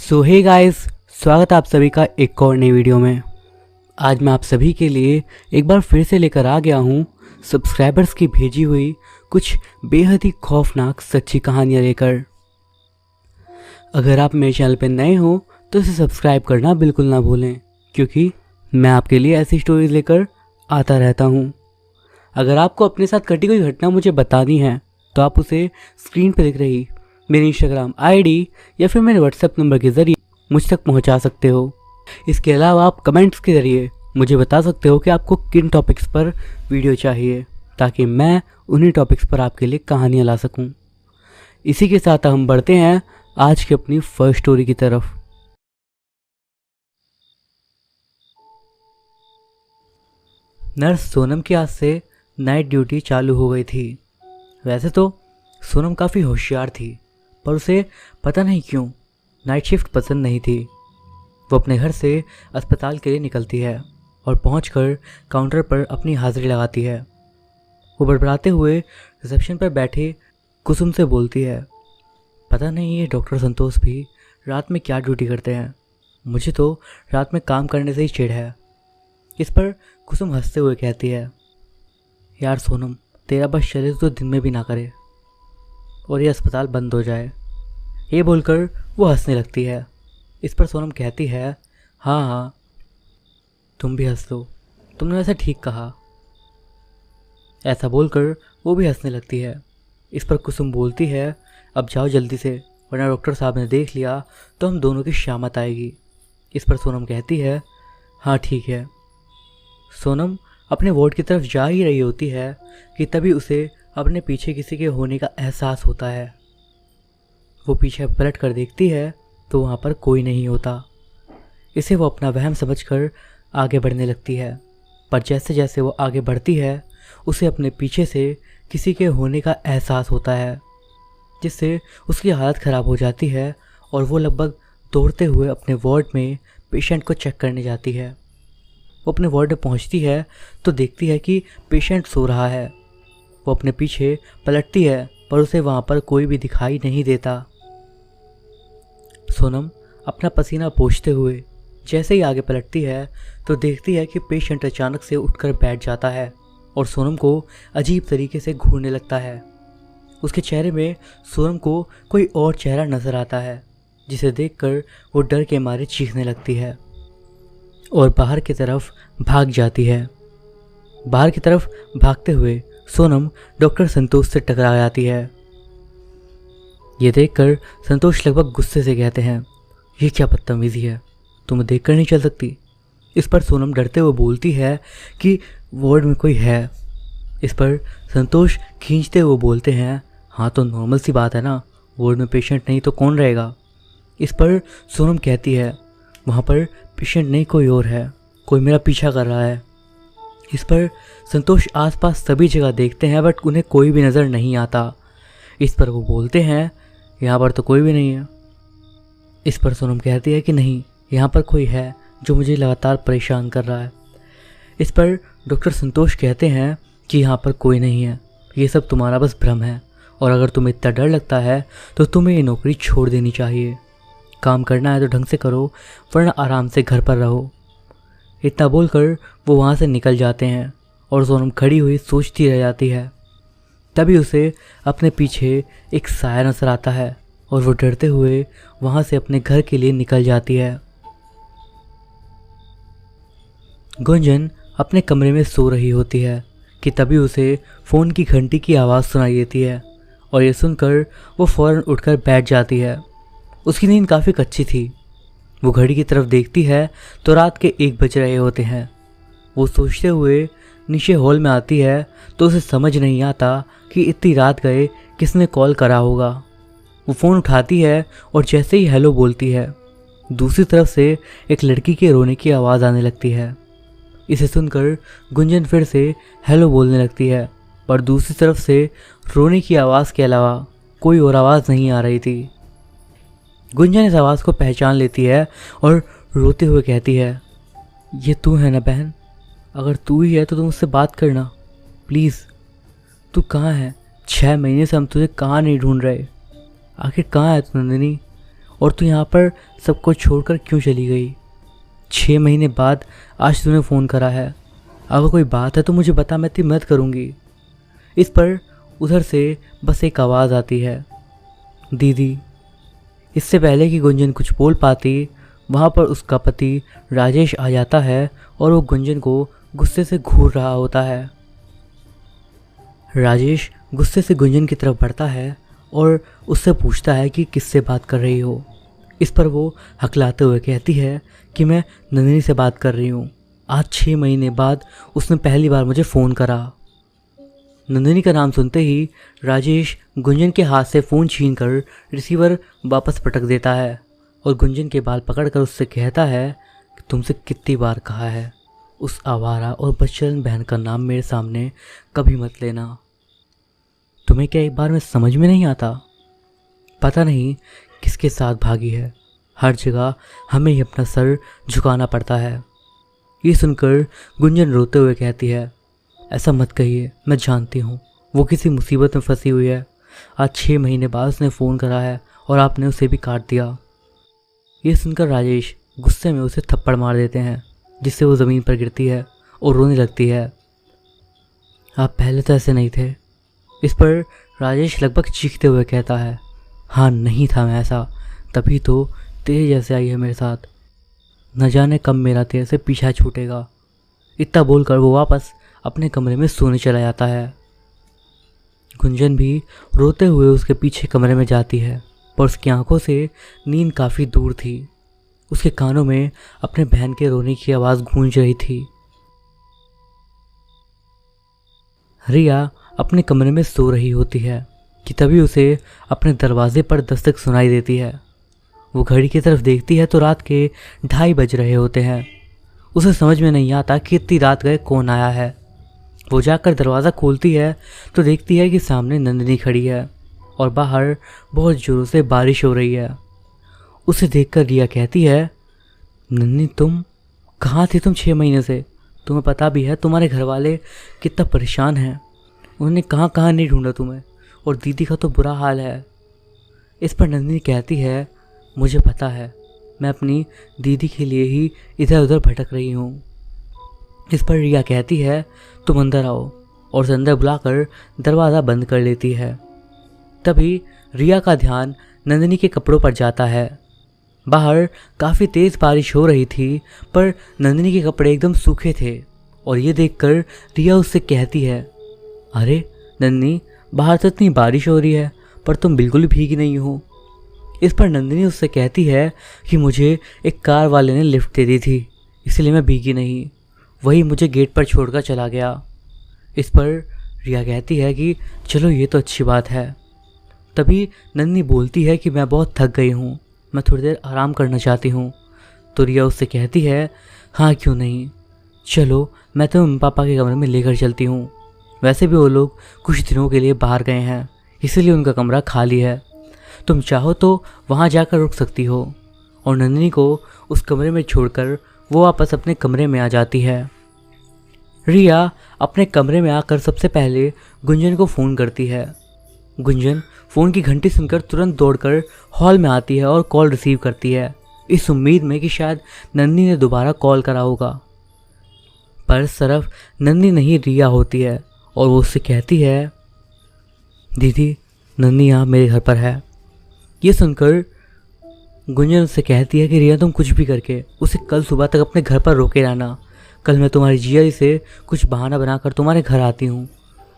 सो hey guys, स्वागत है आप सभी का एक और नई वीडियो में। आज मैं आप सभी के लिए एक बार फिर से लेकर आ गया हूँ सब्सक्राइबर्स की भेजी हुई कुछ बेहद ही खौफनाक सच्ची कहानियाँ लेकर। अगर आप मेरे चैनल पर नए हो तो इसे सब्सक्राइब करना बिल्कुल ना भूलें, क्योंकि मैं आपके लिए ऐसी स्टोरीज लेकर आता रहता हूँ। अगर आपको अपने साथ घटी कोई घटना मुझे बतानी है तो आप उसे स्क्रीन पर दिख रही मेरी इंस्टाग्राम आईडी या फिर मेरे व्हाट्सएप नंबर के ज़रिए मुझ तक पहुंचा सकते हो। इसके अलावा आप कमेंट्स के ज़रिए मुझे बता सकते हो कि आपको किन टॉपिक्स पर वीडियो चाहिए, ताकि मैं उन्हीं टॉपिक्स पर आपके लिए कहानियाँ ला सकूं। इसी के साथ हम बढ़ते हैं आज की अपनी फर्स्ट स्टोरी की तरफ। नर्स सोनम की आज से नाइट ड्यूटी चालू हो गई थी। वैसे तो सोनम काफ़ी होशियार थी, पर उसे पता नहीं क्यों नाइट शिफ्ट पसंद नहीं थी। वो अपने घर से अस्पताल के लिए निकलती है और पहुंचकर काउंटर पर अपनी हाज़िरी लगाती है। वो बड़बड़ाते हुए रिसेप्शन पर बैठे कुसुम से बोलती है, पता नहीं ये डॉक्टर संतोष भी रात में क्या ड्यूटी करते हैं, मुझे तो रात में काम करने से ही चिढ़ है। इस पर कुसुम हंसते हुए कहती है, यार सोनम, तेरा बस शरीर तो दिन में भी ना करे और ये अस्पताल बंद हो जाए। ये बोलकर वो हंसने लगती है। इस पर सोनम कहती है, हाँ हाँ तुम भी हंस लो, तुमने वैसे ठीक कहा। ऐसा बोलकर वो भी हंसने लगती है। इस पर कुसुम बोलती है, अब जाओ जल्दी से, वरना डॉक्टर साहब ने देख लिया तो हम दोनों की शामत आएगी। इस पर सोनम कहती है, हाँ ठीक है। सोनम अपने वार्ड की तरफ जा ही रही होती है कि तभी उसे अपने पीछे किसी के होने का एहसास होता है। वो पीछे पलट कर देखती है तो वहाँ पर कोई नहीं होता। इसे वो अपना वहम समझकर आगे बढ़ने लगती है, पर जैसे जैसे वो आगे बढ़ती है उसे अपने पीछे से किसी के होने का एहसास होता है, जिससे उसकी हालत ख़राब हो जाती है और वो लगभग दौड़ते हुए अपने वार्ड में पेशेंट को चेक करने जाती है। वो अपने वार्ड में पहुँचती है तो देखती है कि पेशेंट सो रहा है। वो अपने पीछे पलटती है पर उसे वहाँ पर कोई भी दिखाई नहीं देता। सोनम अपना पसीना पोंछते हुए जैसे ही आगे पलटती है तो देखती है कि पेशेंट अचानक से उठकर बैठ जाता है और सोनम को अजीब तरीके से घूरने लगता है। उसके चेहरे में सोनम को कोई और चेहरा नज़र आता है, जिसे देखकर वो डर के मारे चीखने लगती है और बाहर की तरफ भाग जाती है। बाहर की तरफ भागते हुए सोनम डॉक्टर संतोष से टकरा जाती है। ये देखकर संतोष लगभग गुस्से से कहते हैं, ये क्या बदतमीज़ी है, तुम्हें देखकर नहीं चल सकती। इस पर सोनम डरते हुए बोलती है कि वार्ड में कोई है। इस पर संतोष खींचते हुए बोलते हैं, हाँ तो नॉर्मल सी बात है ना, वार्ड में पेशेंट नहीं तो कौन रहेगा। इस पर सोनम कहती है, वहाँ पर पेशेंट नहीं कोई और है, कोई मेरा पीछा कर रहा है। इस पर संतोष आसपास सभी जगह देखते हैं बट उन्हें कोई भी नज़र नहीं आता। इस पर वो बोलते हैं, यहाँ पर तो कोई भी नहीं है। इस पर सोनम कहती है कि नहीं, यहाँ पर कोई है जो मुझे लगातार परेशान कर रहा है। इस पर डॉक्टर संतोष कहते हैं कि यहाँ पर कोई नहीं है, ये सब तुम्हारा बस भ्रम है और अगर तुम्हें इतना डर लगता है तो तुम्हें ये नौकरी छोड़ देनी चाहिए। काम करना है तो ढंग से करो, वरना आराम से घर पर रहो। इतना बोलकर वो वहाँ से निकल जाते हैं और सोनम खड़ी हुई सोचती रह जाती है। तभी उसे अपने पीछे एक साया नजर आता है और वो डरते हुए वहाँ से अपने घर के लिए निकल जाती है। गुंजन अपने कमरे में सो रही होती है कि तभी उसे फ़ोन की घंटी की आवाज़ सुनाई देती है और ये सुनकर वो फ़ौरन उठकर बैठ जाती है। उसकी नींद काफ़ी कच्ची थी। वो घड़ी की तरफ देखती है तो रात के 1 बज रहे होते हैं। वो सोचते हुए नीचे हॉल में आती है तो उसे समझ नहीं आता कि इतनी रात गए किसने कॉल करा होगा। वो फ़ोन उठाती है और जैसे ही हेलो बोलती है, दूसरी तरफ से एक लड़की के रोने की आवाज़ आने लगती है। इसे सुनकर गुंजन फिर से हेलो बोलने लगती है, पर दूसरी तरफ से रोने की आवाज़ के अलावा कोई और आवाज़ नहीं आ रही थी। गुंजन इस आवाज़ को पहचान लेती है और रोते हुए कहती है, ये तू है ना बहन, अगर तू ही है तो तुम मुझसे बात करना प्लीज़। तू कहाँ है? 6 महीने से हम तुझे कहाँ नहीं ढूंढ रहे, आखिर कहाँ है तू नंदिनी? और तू यहाँ पर सबको छोड़कर क्यों चली गई? 6 महीने बाद आज तूने फ़ोन करा है। अगर कोई बात है तो मुझे बता, मैं तेरी मदद करूँगी। इस पर उधर से बस एक आवाज़ आती है, दीदी। इससे पहले कि गुंजन कुछ बोल पाती, वहाँ पर उसका पति राजेश आ जाता है और वो गुंजन को गुस्से से घूर रहा होता है। राजेश गुस्से से गुंजन की तरफ बढ़ता है और उससे पूछता है कि किससे बात कर रही हो। इस पर वो हकलाते हुए कहती है कि मैं नंदिनी से बात कर रही हूँ। आज 6 महीने बाद उसने पहली बार मुझे फ़ोन करा। नंदिनी का नाम सुनते ही राजेश गुंजन के हाथ से फ़ोन छीनकर रिसीवर वापस पटक देता है और गुंजन के बाल पकड़कर उससे कहता है कि तुमसे कितनी बार कहा है, उस आवारा और बदचलन बहन का नाम मेरे सामने कभी मत लेना। तुम्हें क्या एक बार में समझ में नहीं आता? पता नहीं किसके साथ भागी है, हर जगह हमें ही अपना सर झुकाना पड़ता है। ये सुनकर गुंजन रोते हुए कहती है, ऐसा मत कहिए, मैं जानती हूँ वो किसी मुसीबत में फंसी हुई है। आज 6 महीने बाद उसने फ़ोन करा है और आपने उसे भी काट दिया। ये सुनकर राजेश गुस्से में उसे थप्पड़ मार देते हैं, जिससे वो ज़मीन पर गिरती है और रोने लगती है। आप पहले तो ऐसे नहीं थे। इस पर राजेश लगभग चीखते हुए कहता है, हाँ नहीं था मैं ऐसा, तभी तो तेरे जैसे आई है मेरे साथ। न जाने कब मेरा तेरे से पीछा छूटेगा। इतना बोलकर वो वापस अपने कमरे में सोने चला जाता है। गुंजन भी रोते हुए उसके पीछे कमरे में जाती है, पर उसकी आंखों से नींद काफ़ी दूर थी। उसके कानों में अपने बहन के रोने की आवाज़ गूंज रही थी। रिया अपने कमरे में सो रही होती है कि तभी उसे अपने दरवाजे पर दस्तक सुनाई देती है। वो घड़ी की तरफ देखती है तो रात के 2:30 बज रहे होते हैं। उसे समझ में नहीं आता कि इतनी रात गए कौन आया है। वो जाकर दरवाज़ा खोलती है तो देखती है कि सामने नंदिनी खड़ी है और बाहर बहुत ज़ोरों से बारिश हो रही है। उसे देखकर रिया कहती है, नंदिनी तुम कहाँ थी? तुम 6 महीने से? तुम्हें पता भी है तुम्हारे घर वाले कितना परेशान हैं। उन्होंने कहाँ कहाँ नहीं ढूंढा तुम्हें, और दीदी का तो बुरा हाल है। इस पर नंदिनी कहती है, मुझे पता है, मैं अपनी दीदी के लिए ही इधर उधर भटक रही हूँ। इस पर रिया कहती है, तुम अंदर आओ, और उसे अंदर बुलाकर दरवाज़ा बंद कर लेती है। तभी रिया का ध्यान नंदिनी के कपड़ों पर जाता है। बाहर काफ़ी तेज़ बारिश हो रही थी, पर नंदिनी के कपड़े एकदम सूखे थे और ये देखकर रिया उससे कहती है, अरे नंदिनी, बाहर तो इतनी बारिश हो रही है पर तुम बिल्कुल भी भीगी नहीं हो। इस पर नंदिनी उससे कहती है कि मुझे एक कार वाले ने लिफ्ट दे दी थी, इसलिए मैं भीगी नहीं, वही मुझे गेट पर छोड़कर चला गया। इस पर रिया कहती है कि चलो ये तो अच्छी बात है। तभी नंदिनी बोलती है कि मैं बहुत थक गई हूँ, मैं थोड़ी देर आराम करना चाहती हूँ। तो रिया उससे कहती है, हाँ क्यों नहीं, चलो मैं तो मम्मी पापा के कमरे में लेकर चलती हूँ। वैसे भी वो लोग कुछ दिनों के लिए बाहर गए हैं, इसीलिए उनका कमरा खाली है, तुम चाहो तो वहाँ जाकर रुक सकती हो। और नंदिनी को उस कमरे में छोड़कर वो वापस अपने कमरे में आ जाती है। रिया अपने कमरे में आकर सबसे पहले गुंजन को फ़ोन करती है। गुंजन फ़ोन की घंटी सुनकर तुरंत दौड़कर हॉल में आती है और कॉल रिसीव करती है, इस उम्मीद में कि शायद नंदिनी ने दोबारा कॉल करा होगा। पर सिर्फ नंदिनी नहीं रिया होती है और वो उससे कहती है, दीदी नंदिनी यहाँ मेरे घर पर है। ये सुनकर गुंजन उससे कहती है कि रिया तुम कुछ भी करके उसे कल सुबह तक अपने घर पर रोके रहना। कल मैं तुम्हारी जिया से कुछ बहाना बनाकर तुम्हारे घर आती हूँ।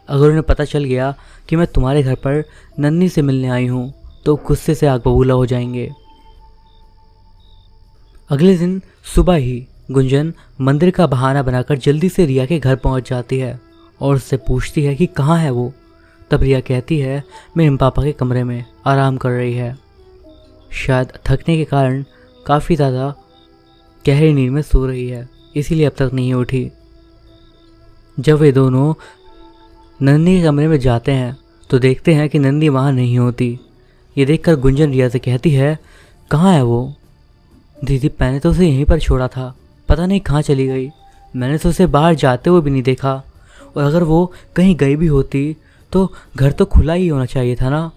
अगर उन्हें पता चल गया कि मैं तुम्हारे घर पर नन्नी से मिलने आई हूँ तो गुस्से से आग बबूला हो जाएंगे। अगले दिन सुबह ही गुंजन मंदिर का बहाना बनाकर जल्दी से रिया के घर पहुँच जाती है और उससे पूछती है कि कहाँ है वो। तब रिया कहती है, मेरे पापा के कमरे में आराम कर रही है, शायद थकने के कारण काफ़ी ज़्यादा गहरी नींद में सो रही है, इसीलिए अब तक नहीं उठी। जब वे दोनों नंदी के कमरे में जाते हैं तो देखते हैं कि नंदी वहाँ नहीं होती। ये देखकर गुंजन रिया से कहती है, कहाँ है वो? दीदी मैंने तो उसे यहीं पर छोड़ा था, पता नहीं कहाँ चली गई। मैंने तो उसे बाहर जाते हुए भी नहीं देखा, और अगर वो कहीं गई भी होती तो घर तो खुला ही होना चाहिए था ना,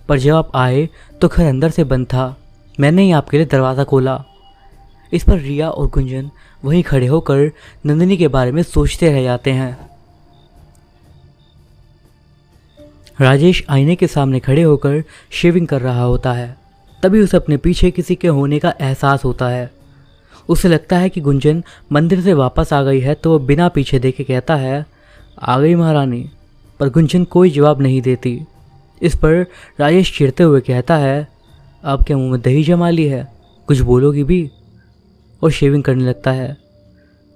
पर जब आप आए तो घर अंदर से बंद था। मैंने ही आपके लिए दरवाज़ा खोला। इस पर रिया और गुंजन वहीं खड़े होकर नंदिनी के बारे में सोचते रह जाते हैं। राजेश आईने के सामने खड़े होकर शेविंग कर रहा होता है। तभी उसे अपने पीछे किसी के होने का एहसास होता है। उसे लगता है कि गुंजन मंदिर से वापस आ गई है, तो वो बिना पीछे देखे कहता है, आ गई महारानी। पर गुंजन कोई जवाब नहीं देती। इस पर राजेश चिढ़ते हुए कहता है, अब क्या मुंह में दही जमा ली है, कुछ बोलोगी भी? और शेविंग करने लगता है।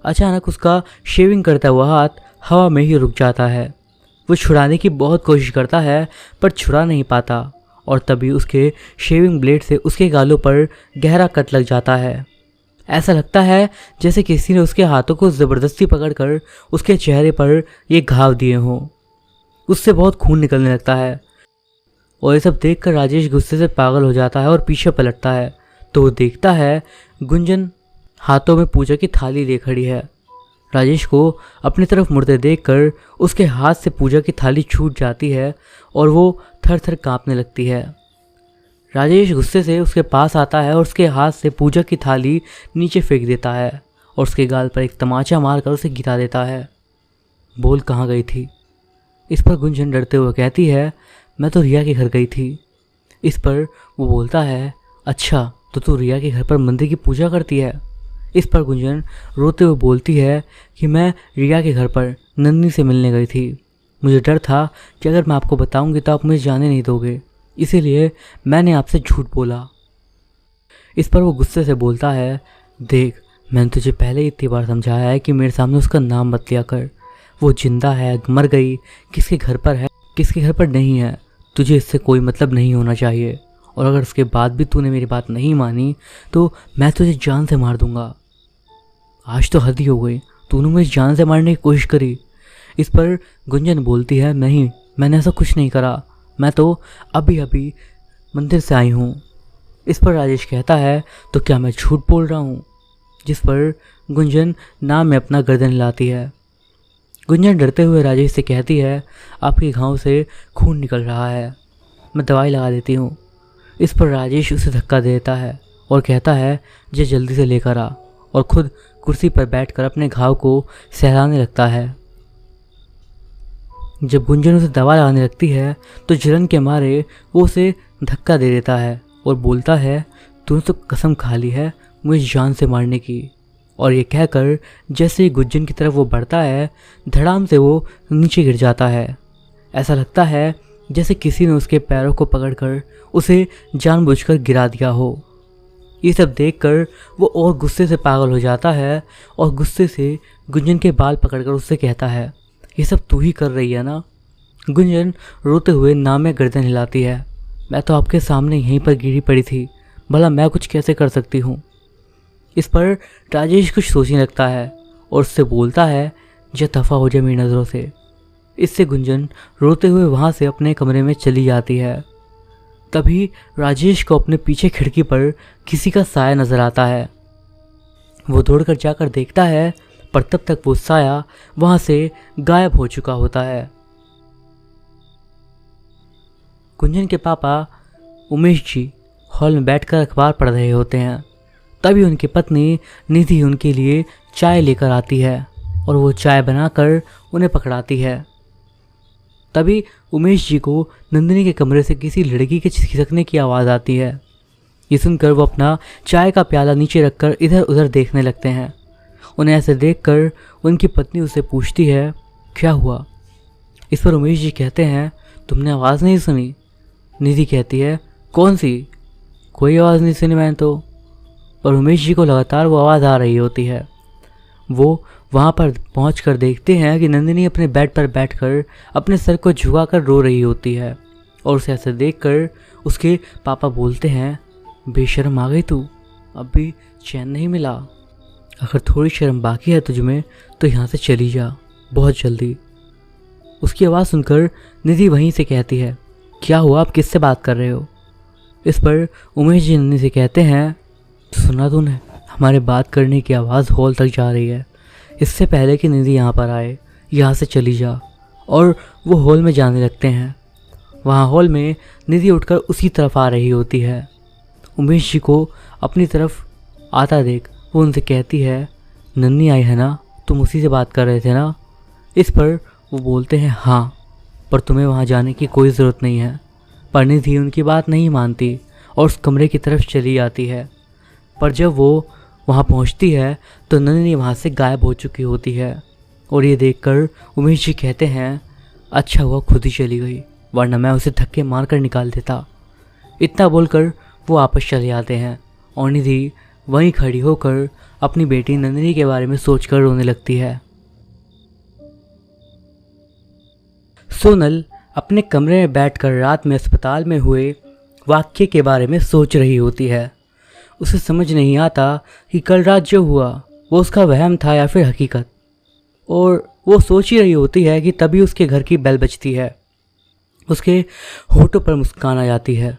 अचानक उसका शेविंग करता हुआ हाथ हवा में ही रुक जाता है। वो छुड़ाने की बहुत कोशिश करता है पर छुड़ा नहीं पाता, और तभी उसके शेविंग ब्लेड से उसके गालों पर गहरा कट लग जाता है। ऐसा लगता है जैसे किसी ने उसके हाथों को ज़बरदस्ती पकड़कर उसके चेहरे पर ये घाव दिए हों। उससे बहुत खून निकलने लगता है, और ये सब देखकर राजेश गुस्से से पागल हो जाता है और पीछे पलटता है तो वो देखता है गुंजन हाथों में पूजा की थाली ले खड़ी है। राजेश को अपनी तरफ मुड़ते देखकर उसके हाथ से पूजा की थाली छूट जाती है और वो थर थर काँपने लगती है। राजेश गुस्से से उसके पास आता है और उसके हाथ से पूजा की थाली नीचे फेंक देता है और उसके गाल पर एक तमाचा मारकर उसे गिरा देता है। बोल कहाँ गई थी? इस पर गुंजन डरते हुए कहती है, मैं तो रिया के घर गई थी। इस पर वो बोलता है, अच्छा तो तू रिया के घर पर मंदिर की पूजा करती है? इस पर गुंजन रोते हुए बोलती है कि मैं रिया के घर पर नंदिनी से मिलने गई थी। मुझे डर था कि अगर मैं आपको बताऊंगी तो आप मुझे जाने नहीं दोगे, इसीलिए मैंने आपसे झूठ बोला। इस पर वो गुस्से से बोलता है, देख मैंने तुझे पहले ही इतनी बार समझाया है कि मेरे सामने उसका नाम मत लिया कर। वो जिंदा है, मर गई, किसके घर पर है, किसके घर पर नहीं है, तुझे इससे कोई मतलब नहीं होना चाहिए। और अगर उसके बाद भी तूने मेरी बात नहीं मानी तो मैं तुझे जान से मार दूंगा। आज तो हद ही हो गई, तूने मुझे जान से मारने की कोशिश करी। इस पर गुंजन बोलती है, नहीं मैंने ऐसा कुछ नहीं करा, मैं तो अभी अभी मंदिर से आई हूँ। इस पर राजेश कहता है, तो क्या मैं झूठ बोल रहा हूँ? जिस पर गुंजन नाम में अपना गर्दन हिलाती है। गुंजन डरते हुए राजेश से कहती है, आपके घाव से खून निकल रहा है, मैं दवाई लगा देती हूँ। इस पर राजेश उसे धक्का देता है और कहता है, जे जल्दी से लेकर आ, और खुद कुर्सी पर बैठकर अपने घाव को सहलाने लगता है। जब गुंजन उसे दवा लगाने लगती है तो जलन के मारे वो उसे धक्का दे देता है और बोलता है, तूने तो कसम खा ली है मुझे जान से मारने की। और ये कहकर जैसे ही गुंजन की तरफ वो बढ़ता है, धड़ाम से वो नीचे गिर जाता है। ऐसा लगता है जैसे किसी ने उसके पैरों को पकड़कर उसे जानबूझकर गिरा दिया हो। ये सब देखकर वो और गुस्से से पागल हो जाता है और गुस्से से गुंजन के बाल पकड़कर उससे कहता है, ये सब तू ही कर रही है ना? गुंजन रोते हुए नाम में गर्दन हिलाती है, मैं तो आपके सामने यहीं पर गिरी पड़ी थी, भला मैं कुछ कैसे कर सकती हूँ? इस पर राजेश कुछ सोचने लगता है और उससे बोलता है, जो दफ़ा हो जाए मेरी नज़रों से। इससे गुंजन रोते हुए वहाँ से अपने कमरे में चली जाती है। तभी राजेश को अपने पीछे खिड़की पर किसी का साया नज़र आता है। वो दौड़कर जाकर देखता है, पर तब तक वो साया वहाँ से गायब हो चुका होता है। गुंजन के पापा उमेश जी हॉल में बैठकर अखबार पढ़ रहे होते हैं। तभी उनकी पत्नी निधि उनके लिए चाय लेकर आती है और वो चाय बनाकर उन्हें पकड़ाती है। तभी उमेश जी को नंदिनी के कमरे से किसी लड़की के खिसकने की आवाज़ आती है। ये सुनकर वो अपना चाय का प्याला नीचे रखकर इधर उधर देखने लगते हैं। उन्हें ऐसे देखकर उनकी पत्नी उससे पूछती है, क्या हुआ? इस पर उमेश जी कहते हैं, तुमने आवाज़ नहीं सुनी? निधि कहती है, कौन सी? कोई आवाज़ नहीं सुनी मैंने तो। पर उमेश जी को लगातार वो आवाज़ आ रही होती है। वो वहाँ पर पहुँचकर देखते हैं कि नंदिनी अपने बेड पर बैठकर अपने सर को झुकाकर रो रही होती है और उसे ऐसे देखकर उसके पापा बोलते हैं, बेशर्म आ गई तू, अब भी चैन नहीं मिला। अगर थोड़ी शर्म बाकी है तुझ में तो यहाँ से चली जा बहुत जल्दी। उसकी आवाज़ सुनकर निधि वहीं से कहती है, क्या हुआ, आप किससे बात कर रहे हो? इस पर उमेश जी नंदिनी से कहते हैं, सुना तूने, हमारे बात करने की आवाज़ हॉल तक जा रही है। इससे पहले कि निधि यहाँ पर आए, यहाँ से चली जा। और वो हॉल में जाने लगते हैं। वहाँ हॉल में निधि उठकर उसी तरफ आ रही होती है। उमेश जी को अपनी तरफ आता देख वो उनसे कहती है, नन्ही आई है ना, तुम उसी से बात कर रहे थे ना। इस पर वो बोलते हैं, हाँ, पर तुम्हें वहाँ जाने की कोई ज़रूरत नहीं है। परिणीति उनकी बात नहीं मानती और उस कमरे की तरफ चली जाती है। पर जब वो वहाँ पहुँचती है तो नंदिनी वहाँ से गायब हो चुकी होती है। और ये देखकर उमेश जी कहते हैं, अच्छा हुआ खुद ही चली गई, वरना मैं उसे धक्के मार कर निकाल देता। इतना बोलकर वो वापस चले जाते हैं और निधि वहीं खड़ी होकर अपनी बेटी नंदिनी के बारे में सोचकर रोने लगती है। सोनल अपने कमरे में बैठकर रात में अस्पताल में हुए वाक्य के बारे में सोच रही होती है। उसे समझ नहीं आता कि कल रात जो हुआ वो उसका वहम था या फिर हकीकत। और वो सोच ही रही होती है कि तभी उसके घर की बेल बजती है। उसके होठों पर मुस्कान आ जाती है।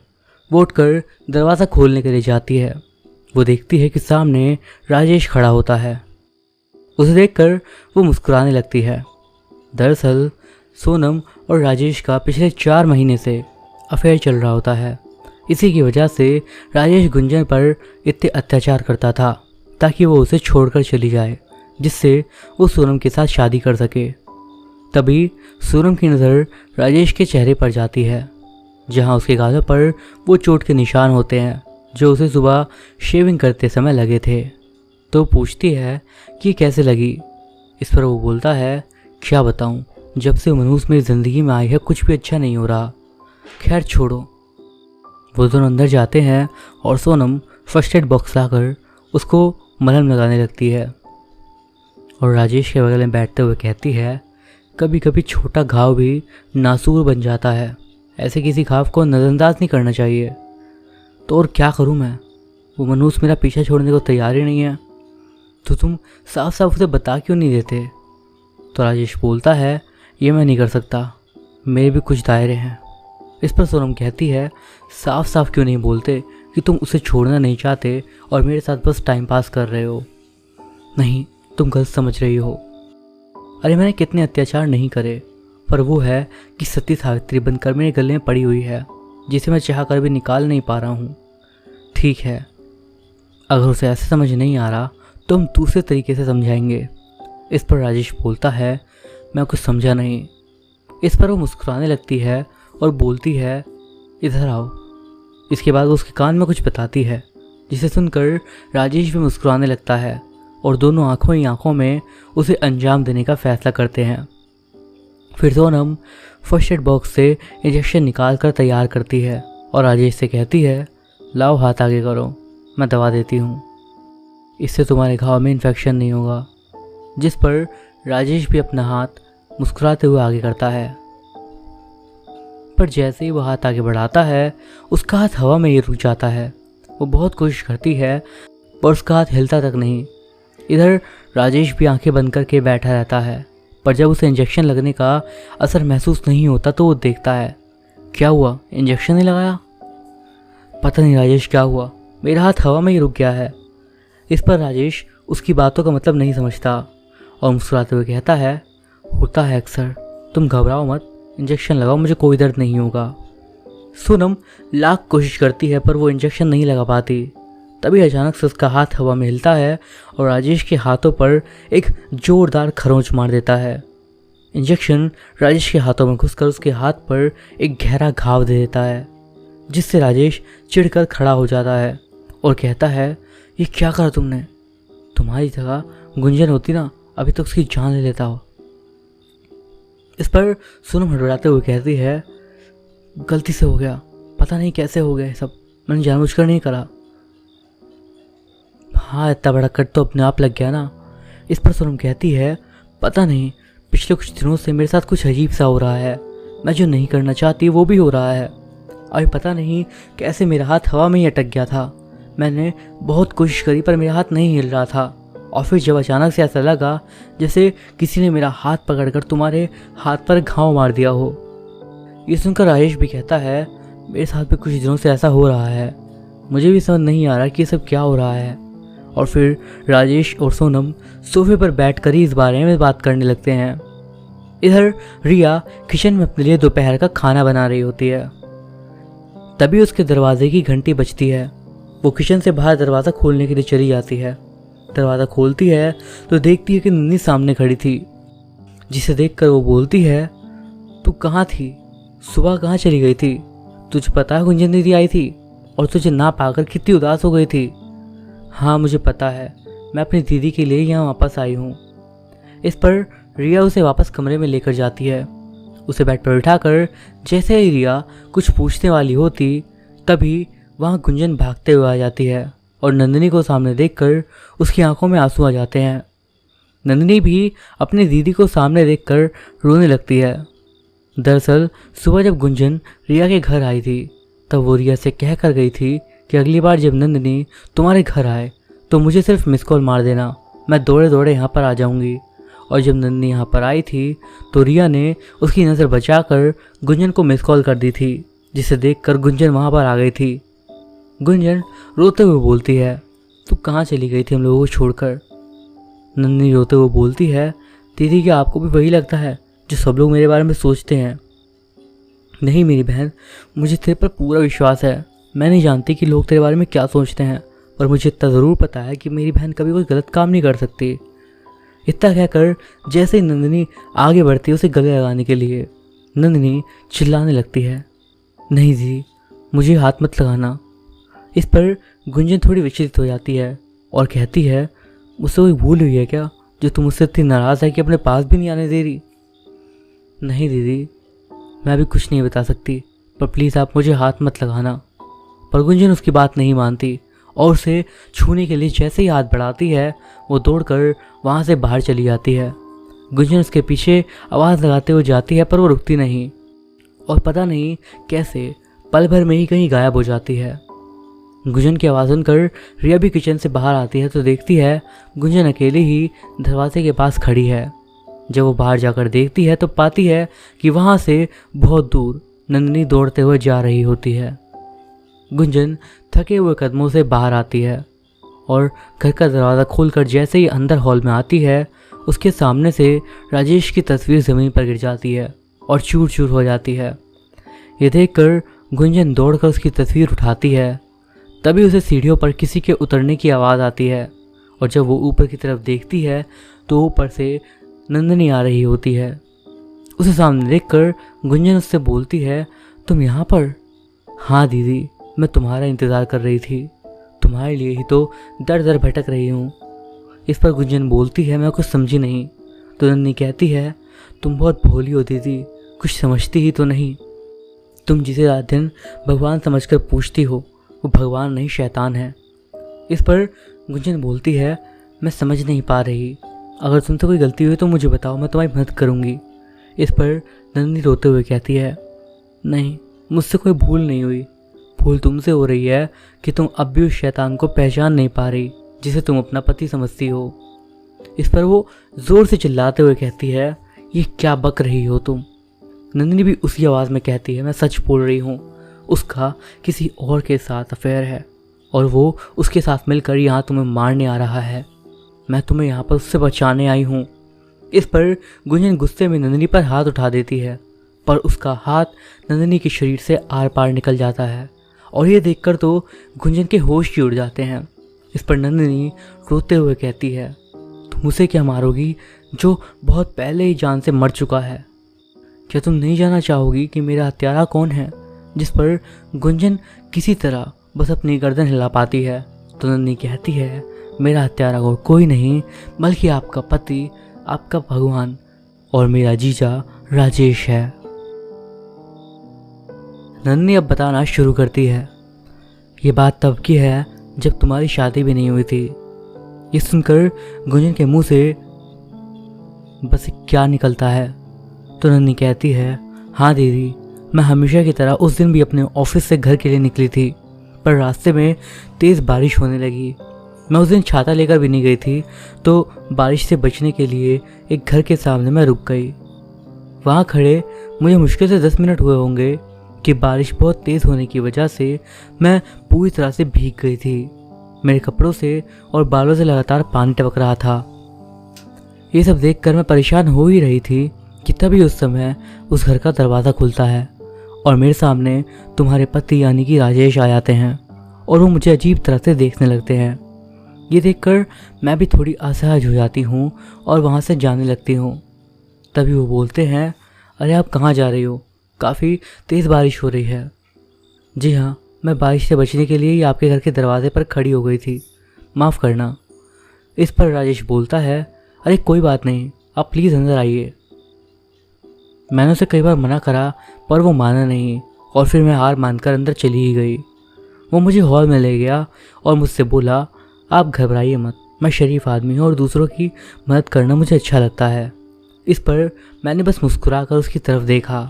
वो उठकर दरवाज़ा खोलने के लिए जाती है। वो देखती है कि सामने राजेश खड़ा होता है। उसे देखकर वो मुस्कुराने लगती है। दरअसल सोनम और राजेश का पिछले 4 महीने से अफेयर चल रहा होता है। इसी की वजह से राजेश गुंजन पर इतने अत्याचार करता था ताकि वो उसे छोड़कर चली जाए, जिससे वो सोनम के साथ शादी कर सके। तभी सोनम की नज़र राजेश के चेहरे पर जाती है, जहां उसके गालों पर वो चोट के निशान होते हैं जो उसे सुबह शेविंग करते समय लगे थे। तो पूछती है कि कैसे लगी। इस पर वो बोलता है, क्या बताऊं, जब से मनूस मेरी ज़िंदगी में आई है कुछ भी अच्छा नहीं हो रहा। खैर छोड़ो। वो दोनों अंदर जाते हैं और सोनम फर्स्ट एड बॉक्स लाकर उसको मलहम लगाने लगती है और राजेश के बगल में बैठते हुए कहती है, कभी कभी छोटा घाव भी नासूर बन जाता है। ऐसे किसी घाव को नज़रअंदाज नहीं करना चाहिए। तो और क्या करूं मैं, वो मनूस मेरा पीछा छोड़ने को तैयार ही नहीं है। तो तुम साफ साफ उसे बता क्यों नहीं देते। तो राजेश बोलता है, ये मैं नहीं कर सकता, मेरे भी कुछ दायरे हैं। इस पर सोनम कहती है, साफ साफ क्यों नहीं बोलते कि तुम उसे छोड़ना नहीं चाहते और मेरे साथ बस टाइम पास कर रहे हो। नहीं, तुम गलत समझ रही हो। अरे मैंने कितने अत्याचार नहीं करे, पर वो है कि सती सावित्री बनकर मेरे गले में पड़ी हुई है, जिसे मैं चाह कर भी निकाल नहीं पा रहा हूँ। ठीक है, अगर उसे ऐसे समझ नहीं आ रहा तो हम दूसरे तरीके से समझाएंगे। इस पर राजेश बोलता है, मैं कुछ समझा नहीं। इस पर वो मुस्कुराने लगती है और बोलती है, इधर आओ। इसके बाद वो उसके कान में कुछ बताती है, जिसे सुनकर राजेश भी मुस्कुराने लगता है और दोनों आंखों ही आंखों में उसे अंजाम देने का फैसला करते हैं। फिर सोनम फर्स्ट एड बॉक्स से इंजेक्शन निकाल कर तैयार करती है और राजेश से कहती है, लाओ हाथ आगे करो, मैं दवा देती हूँ, इससे तुम्हारे घाव में इन्फेक्शन नहीं होगा। जिस पर राजेश भी अपना हाथ मुस्कुराते हुए आगे करता है। पर जैसे ही वो हाथ आगे बढ़ाता है उसका हाथ हवा में ही रुक जाता है। वो बहुत कोशिश करती है पर उसका हाथ हिलता तक नहीं। इधर राजेश भी आंखें बंद करके बैठा रहता है, पर जब उसे इंजेक्शन लगने का असर महसूस नहीं होता तो वो देखता है, क्या हुआ, इंजेक्शन नहीं लगाया। पता नहीं राजेश क्या हुआ, मेरा हाथ हवा में ही रुक गया है। इस पर राजेश उसकी बातों का मतलब नहीं समझता और मुस्कुराते हुए कहता है, होता है अक्सर, तुम घबराओ मत, इंजेक्शन लगाओ, मुझे कोई दर्द नहीं होगा। सोनम लाख कोशिश करती है पर वो इंजेक्शन नहीं लगा पाती। तभी अचानक से उसका हाथ हवा में हिलता है और राजेश के हाथों पर एक जोरदार खरोंच मार देता है। इंजेक्शन राजेश के हाथों में घुसकर उसके हाथ पर एक गहरा घाव दे देता है, जिससे राजेश चिढ़कर खड़ा हो जाता है और कहता है, ये क्या करा तुमने, तुम्हारी जगह गुंजन होती ना, अभी तक उसकी जान ले लेता हो। इस पर सोनम हड़बड़ाते हुए कहती है, गलती से हो गया, पता नहीं कैसे हो गया सब, मैंने जानबूझकर नहीं करा। हाँ, इतना बड़ा कट तो अपने आप लग गया ना। इस पर सोनम कहती है, पता नहीं पिछले कुछ दिनों से मेरे साथ कुछ अजीब सा हो रहा है, मैं जो नहीं करना चाहती वो भी हो रहा है। अभी पता नहीं कैसे मेरा हाथ हवा में ही अटक गया था। मैंने बहुत कोशिश करी पर मेरा हाथ नहीं हिल रहा था और फिर जब अचानक से ऐसा लगा जैसे किसी ने मेरा हाथ पकड़कर तुम्हारे हाथ पर घाव मार दिया हो। ये सुनकर राजेश भी कहता है, मेरे साथ भी कुछ दिनों से ऐसा हो रहा है, मुझे भी समझ नहीं आ रहा कि ये सब क्या हो रहा है। और फिर राजेश और सोनम सोफे पर बैठकर ही इस बारे में बात करने लगते हैं। इधर रिया किचन में अपने लिए दोपहर का खाना बना रही होती है। तभी उसके दरवाजे की घंटी बजती है वो किचन से बाहर दरवाज़ा खोलने के लिए चली जाती है। दरवाज़ा खोलती है तो देखती है कि नन्नी सामने खड़ी थी, जिसे देखकर वो बोलती है, तू कहाँ थी? सुबह कहाँ चली गई थी? तुझे पता है गुंजन दीदी आई थी और तुझे ना पाकर कितनी उदास हो गई थी। हाँ मुझे पता है, मैं अपनी दीदी के लिए यहाँ वापस आई हूँ। इस पर रिया उसे वापस कमरे में लेकर जाती है। उसे बेड पर उठाकर जैसे ही रिया कुछ पूछने वाली होती, तभी वहाँ गुंजन भागते हुए आ जाती है और नंदिनी को सामने देखकर उसकी आंखों में आंसू आ जाते हैं। नंदिनी भी अपनी दीदी को सामने देखकर रोने लगती है। दरअसल सुबह जब गुंजन रिया के घर आई थी, तब वो रिया से कह कर गई थी कि अगली बार जब नंदिनी तुम्हारे घर आए तो मुझे सिर्फ मिस कॉल मार देना, मैं दौड़े दौड़े यहाँ पर आ जाऊँगी। और जब नंदिनी यहाँ पर आई थी तो रिया ने उसकी नज़र बचाकर गुंजन को मिस कॉल कर दी थी, जिसे देखकर गुंजन वहाँ पर आ गई थी। गुंजन रोते हुए बोलती है, तू कहाँ चली गई थी हम लोगों को छोड़कर? नंदिनी रोते हुए बोलती है, दीदी क्या आपको भी वही लगता है जो सब लोग मेरे बारे में सोचते हैं? नहीं मेरी बहन, मुझे तेरे पर पूरा विश्वास है। मैं नहीं जानती कि लोग तेरे बारे में क्या सोचते हैं, पर मुझे इतना ज़रूर पता है कि मेरी बहन कभी कोई गलत काम नहीं कर सकती। इतना कहकर जैसे ही नंदिनी आगे बढ़ती है उसे गले लगाने के लिए, नंदिनी चिल्लाने लगती है, नहीं दीदी मुझे हाथ मत लगाना। इस पर गुंजन थोड़ी विचलित हो जाती है और कहती है, मुझसे कोई भूल हुई है क्या जो तुम मुझसे इतनी नाराज़ है कि अपने पास भी नहीं आने दे रही? नहीं दीदी, मैं अभी कुछ नहीं बता सकती, पर प्लीज़ आप मुझे हाथ मत लगाना। पर गुंजन उसकी बात नहीं मानती और उसे छूने के लिए जैसे ही हाथ बढ़ाती है, वो दौड़कर वहाँ से बाहर चली जाती है। गुंजन उसके पीछे आवाज़ लगाते हुए जाती है, पर वो रुकती नहीं और पता नहीं कैसे पल भर में ही कहीं गायब हो जाती है। गुंजन की आवाज़ सुनकर रिया भी किचन से बाहर आती है तो देखती है गुंजन अकेली ही दरवाजे के पास खड़ी है। जब वो बाहर जाकर देखती है तो पाती है कि वहाँ से बहुत दूर नंदिनी दौड़ते हुए जा रही होती है। गुंजन थके हुए कदमों से बाहर आती है और घर का दरवाज़ा खोलकर जैसे ही अंदर हॉल में आती है, उसके सामने से राजेश की तस्वीर ज़मीन पर गिर जाती है और चूर चूर हो जाती है। ये देखकर गुंजन दौड़कर उसकी तस्वीर उठाती है। तभी उसे सीढ़ियों पर किसी के उतरने की आवाज़ आती है और जब वो ऊपर की तरफ देखती है तो ऊपर से नंदिनी आ रही होती है। उसे सामने देखकर गुंजन उससे बोलती है, तुम यहाँ पर? हाँ दीदी, मैं तुम्हारा इंतज़ार कर रही थी, तुम्हारे लिए ही तो दर दर भटक रही हूँ। इस पर गुंजन बोलती है, मैं कुछ समझी नहीं। तो नंदिनी कहती है, तुम बहुत भोली हो दीदी, कुछ समझती ही तो नहीं। तुम जिसे रात दिन भगवान समझकर पूछती हो वो भगवान नहीं शैतान है। इस पर गुंजन बोलती है, मैं समझ नहीं पा रही, अगर तुमसे कोई गलती हुई तो मुझे बताओ, मैं तुम्हारी मदद करूँगी। इस पर नंदिनी रोते हुए कहती है, नहीं मुझसे कोई भूल नहीं हुई, भूल तुमसे हो रही है कि तुम अब भी उस शैतान को पहचान नहीं पा रही जिसे तुम अपना पति समझती हो। इस पर वो ज़ोर से चिल्लाते हुए कहती है, ये क्या बक रही हो तुम? नंदिनी भी उसी आवाज़ में कहती है, मैं सच बोल रही हूँ, उसका किसी और के साथ अफेयर है और वो उसके साथ मिलकर यहाँ तुम्हें मारने आ रहा है। मैं तुम्हें यहाँ पर उससे बचाने आई हूँ। इस पर गुंजन गुस्से में नंदिनी पर हाथ उठा देती है, पर उसका हाथ नंदिनी के शरीर से आर पार निकल जाता है और ये देखकर तो गुंजन के होश ही उड़ जाते हैं। इस पर नंदिनी रोते हुए कहती है, तुम उसे क्या मारोगी जो बहुत पहले ही जान से मर चुका है? क्या तुम नहीं जानना चाहोगी कि मेरा हत्यारा कौन है? जिस पर गुंजन किसी तरह बस अपनी गर्दन हिला पाती है। तो नंदिनी कहती है, मेरा हत्यारा और कोई नहीं बल्कि आपका पति, आपका भगवान और मेरा जीजा राजेश है। नंदिनी अब बताना शुरू करती है, ये बात तब की है जब तुम्हारी शादी भी नहीं हुई थी। ये सुनकर गुंजन के मुंह से बस क्या निकलता है। तो नंदिनी कहती है, हाँ दीदी, मैं हमेशा की तरह उस दिन भी अपने ऑफिस से घर के लिए निकली थी, पर रास्ते में तेज़ बारिश होने लगी। मैं उस दिन छाता लेकर भी नहीं गई थी, तो बारिश से बचने के लिए एक घर के सामने मैं रुक गई। वहाँ खड़े मुझे मुश्किल से 10 मिनट हुए होंगे कि बारिश बहुत तेज़ होने की वजह से मैं पूरी तरह से भीग गई थी। मेरे कपड़ों से और बालों से लगातार पानी टपक रहा था। ये सब देखकर मैं परेशान हो ही रही थी कि तभी उस समय उस घर का दरवाज़ा खुलता है और मेरे सामने तुम्हारे पति यानी कि राजेश आ जाते हैं और वो मुझे अजीब तरह से देखने लगते हैं। ये देखकर मैं भी थोड़ी असहज हो जाती हूँ और वहाँ से जाने लगती हूँ। तभी वो बोलते हैं, अरे आप कहाँ जा रही हो? काफ़ी तेज़ बारिश हो रही है। जी हाँ, मैं बारिश से बचने के लिए ही आपके घर के दरवाजे पर खड़ी हो गई थी, माफ़ करना। इस पर राजेश बोलता है, अरे कोई बात नहीं, आप प्लीज़ अंदर आइए। मैंने उसे कई बार मना करा पर वो माना नहीं और फिर मैं हार मानकर अंदर चली ही गई। वो मुझे हॉल में ले गया और मुझसे बोला, आप घबराइए मत, मैं शरीफ आदमी हूँ और दूसरों की मदद करना मुझे अच्छा लगता है। इस पर मैंने बस मुस्कुराकर उसकी तरफ देखा।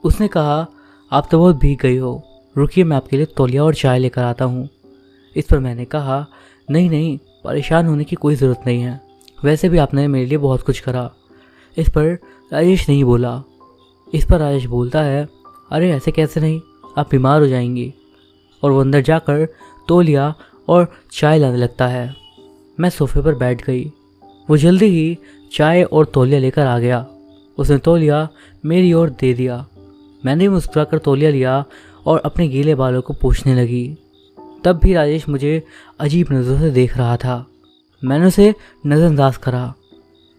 उसने कहा, आप तो बहुत भीग गई हो, रुकिए मैं आपके लिए तौलिया और चाय लेकर आता हूँ। इस पर मैंने कहा, नहीं नहीं, परेशान होने की कोई ज़रूरत नहीं है, वैसे भी आपने मेरे लिए बहुत कुछ करा। इस पर राजेश नहीं बोला। इस पर राजेश बोलता है, अरे ऐसे कैसे नहीं, आप बीमार हो जाएंगी। और वो अंदर जाकर तौलिया और चाय लाने लगता है। मैं सोफे पर बैठ गई। वो जल्दी ही चाय और तौलिया लेकर आ गया। उसने तौलिया मेरी ओर दे दिया। मैंने मुस्कुरा कर तौलिया लिया और अपने गीले बालों को पोंछने लगी। तब भी राजेश मुझे अजीब नज़रों से देख रहा था। मैंने उसे नज़रअंदाज करा।